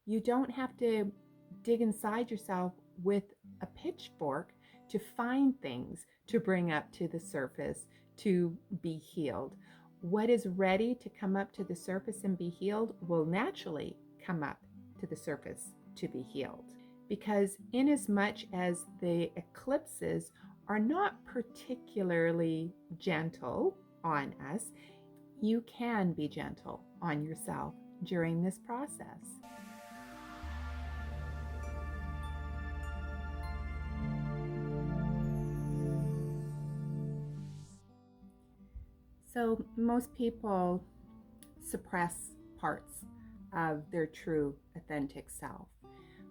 You don't have to dig inside yourself with a pitchfork to find things to bring up to the surface to be healed. What is ready to come up to the surface and be healed will naturally come up to the surface to be healed. Because, inasmuch as the eclipses are not particularly gentle on us, you can be gentle on yourself during this process. So, most people suppress parts of their true, authentic self.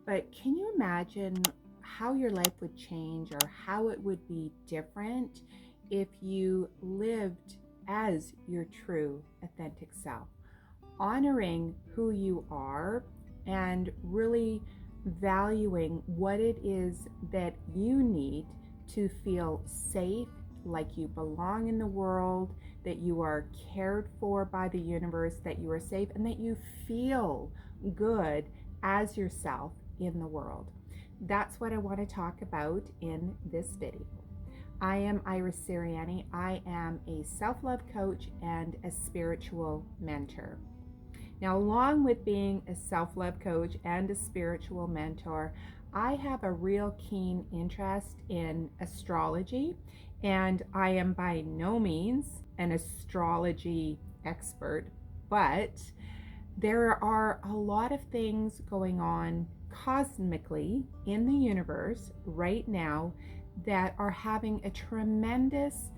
But can you imagine how your life would change or how it would be different if you lived as your true, authentic self? Honoring who you are and really valuing what it is that you need to feel safe, like you belong in the world, that you are cared for by the universe, that you are safe, and that you feel good as yourself in the world. That's what I want to talk about in this video. I am Iris Siriani. I am a self-love coach and a spiritual mentor. Now, along with being a self-love coach and a spiritual mentor, I have a real keen interest in astrology, and I am by no means an astrology expert, but there are a lot of things going on cosmically in the universe right now that are having a tremendous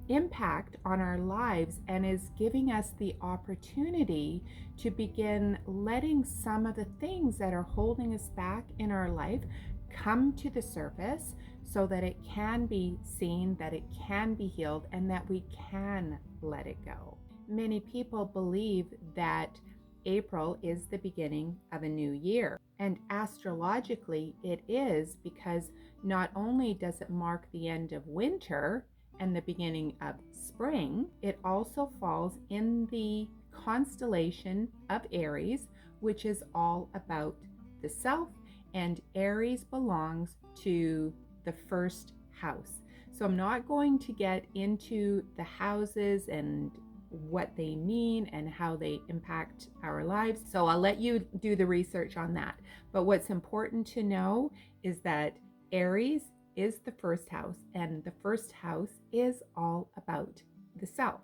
impact on our lives and is giving us the opportunity to begin letting some of the things that are holding us back in our life come to the surface so that it can be seen, that it can be healed, and that we can let it go. Many people believe that April is the beginning of a new year. And astrologically, it is, because not only does it mark the end of winter and the beginning of spring, it also falls in the constellation of Aries, which is all about the self, and Aries belongs to the first house. So I'm not going to get into the houses and what they mean and how they impact our lives. So I'll let you do the research on that. But what's important to know is that Aries is the first house, and the first house is all about the self.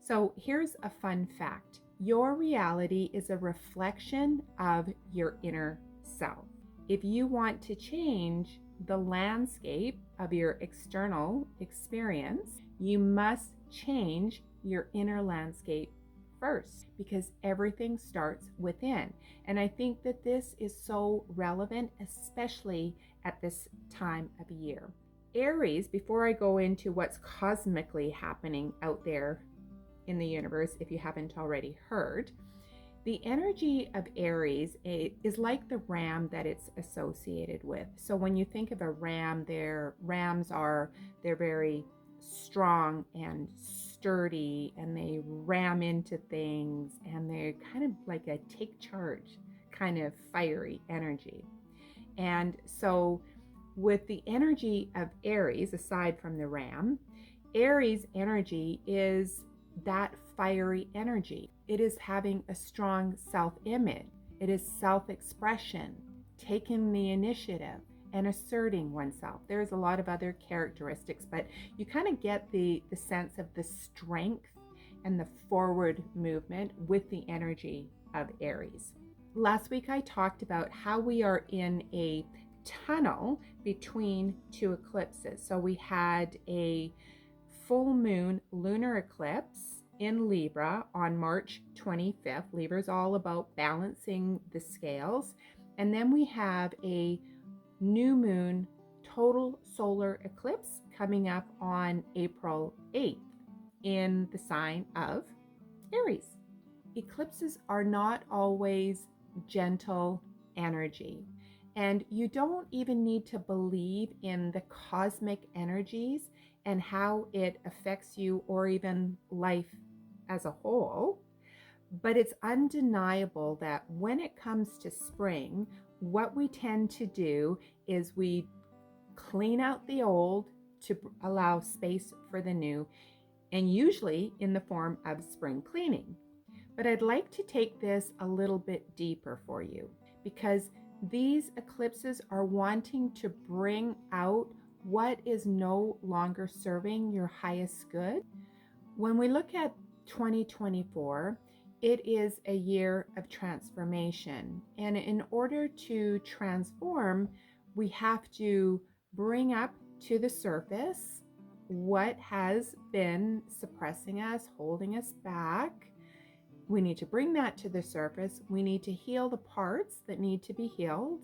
So here's a fun fact. Your reality is a reflection of your inner self. If you want to change the landscape of your external experience, you must change your inner landscape first, because everything starts within. And I think that this is so relevant, especially at this time of year. Aries, before I go into what's cosmically happening out there in the universe, if you haven't already heard, the energy of Aries is like the ram that it's associated with. So when you think of a ram, they're very strong and sturdy, and they ram into things, and they're kind of like a take charge kind of fiery energy. And so with the energy of Aries, aside from the ram, Aries energy is that fiery energy. It is having a strong self-image. It is self-expression, taking the initiative, and asserting oneself. There's a lot of other characteristics, but you kind of get the sense of the strength and the forward movement with the energy of Aries. Last week I talked about how we are in a tunnel between two eclipses. So we had a full moon lunar eclipse in Libra on March 25th. Libra is all about balancing the scales. And then we have a new moon total solar eclipse coming up on April 8th in the sign of Aries. Eclipses are not always gentle energy, and you don't even need to believe in the cosmic energies and how it affects you or even life as a whole. But it's undeniable that when it comes to spring, what we tend to do is we clean out the old to allow space for the new, and usually in the form of spring cleaning. But I'd like to take this a little bit deeper for you, because these eclipses are wanting to bring out what is no longer serving your highest good. When we look at 2024, it is a year of transformation. And in order to transform, we have to bring up to the surface what has been suppressing us, holding us back. We need to bring that to the surface. We need to heal the parts that need to be healed,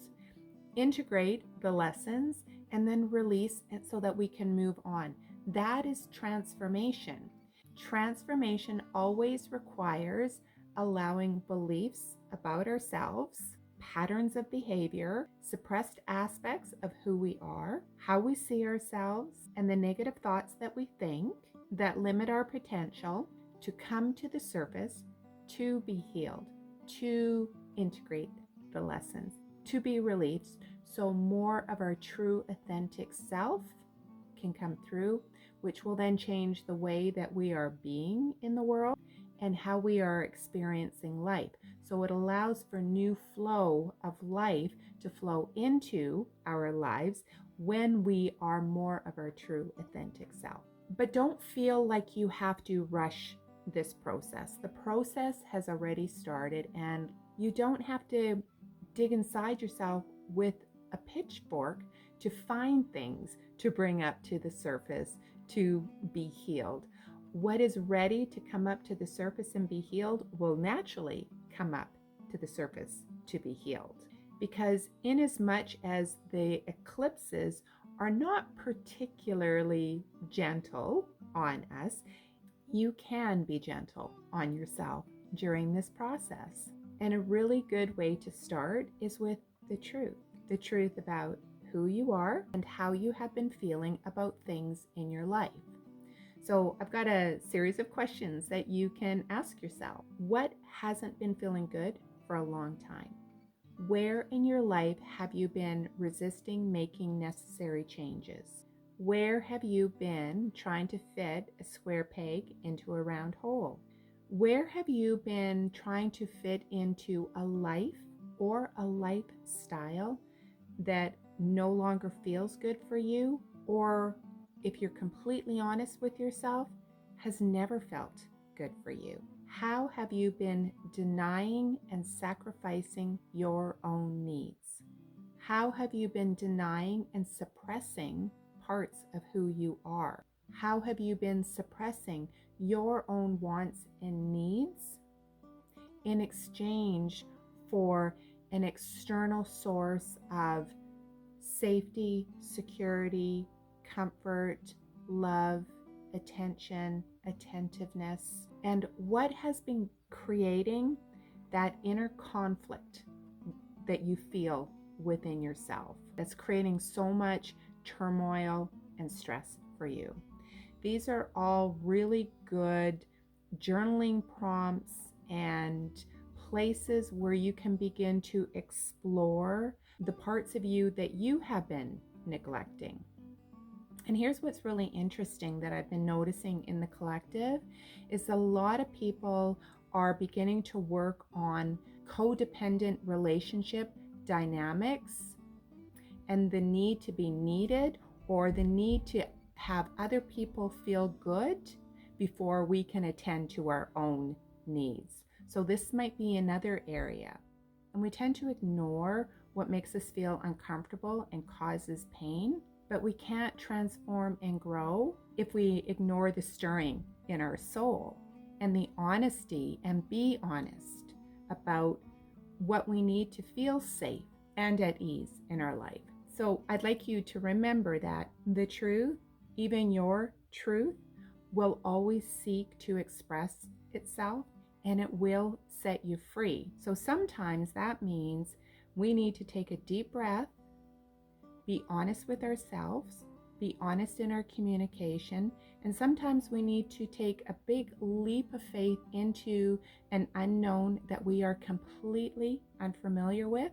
integrate the lessons, and then release it so that we can move on. That is transformation. Transformation always requires allowing beliefs about ourselves, patterns of behavior, suppressed aspects of who we are, how we see ourselves, and the negative thoughts that we think that limit our potential to come to the surface, to be healed, to integrate the lessons, to be released, so more of our true authentic self can come through, which will then change the way that we are being in the world and how we are experiencing life. So it allows for new flow of life to flow into our lives when we are more of our true authentic self. But don't feel like you have to rush this process. The process has already started, and you don't have to dig inside yourself with a pitchfork to find things to bring up to the surface to be healed. What is ready to come up to the surface and be healed will naturally come up to the surface to be healed. Because inasmuch as the eclipses are not particularly gentle on us, you can be gentle on yourself during this process. And a really good way to start is with the truth about who you are and how you have been feeling about things in your life. So I've got a series of questions that you can ask yourself. What hasn't been feeling good for a long time? Where in your life have you been resisting making necessary changes? Where have you been trying to fit a square peg into a round hole? Where have you been trying to fit into a life or a lifestyle that no longer feels good for you, or if you're completely honest with yourself, has never felt good for you? How have you been denying and sacrificing your own needs? How have you been denying and suppressing parts of who you are? How have you been suppressing your own wants and needs in exchange for an external source of safety, security, comfort, love, attention, attentiveness? And what has been creating that inner conflict that you feel within yourself that's creating so much turmoil and stress for you? These are all really good journaling prompts and places where you can begin to explore the parts of you that you have been neglecting. And here's what's really interesting that I've been noticing in the collective is a lot of people are beginning to work on codependent relationship dynamics and the need to be needed, or the need to have other people feel good before we can attend to our own needs. So this might be another area. And we tend to ignore what makes us feel uncomfortable and causes pain, but we can't transform and grow if we ignore the stirring in our soul and the honesty, and be honest about what we need to feel safe and at ease in our life. So I'd like you to remember that the truth, even your truth, will always seek to express itself, and it will set you free. So sometimes that means we need to take a deep breath, be honest with ourselves, be honest in our communication, And sometimes we need to take a big leap of faith into an unknown that we are completely unfamiliar with.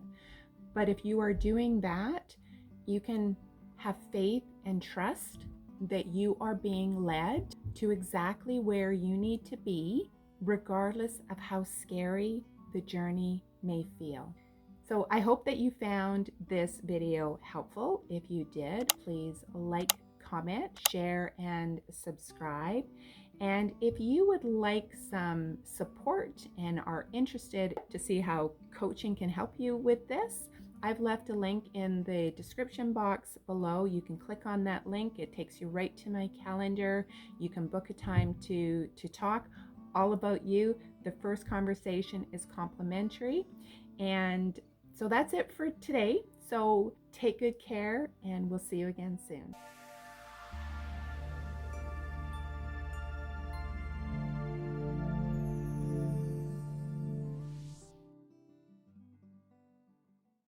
But if you are doing that, you can have faith and trust that you are being led to exactly where you need to be, regardless of how scary the journey may feel. So I hope that you found this video helpful. If you did, please like, comment, share, and subscribe. And if you would like some support and are interested to see how coaching can help you with this, I've left a link in the description box below. You can click on that link. It takes you right to my calendar. You can book a time to talk all about you. The first conversation is complimentary. And so that's it for today. So take good care, and we'll see you again soon.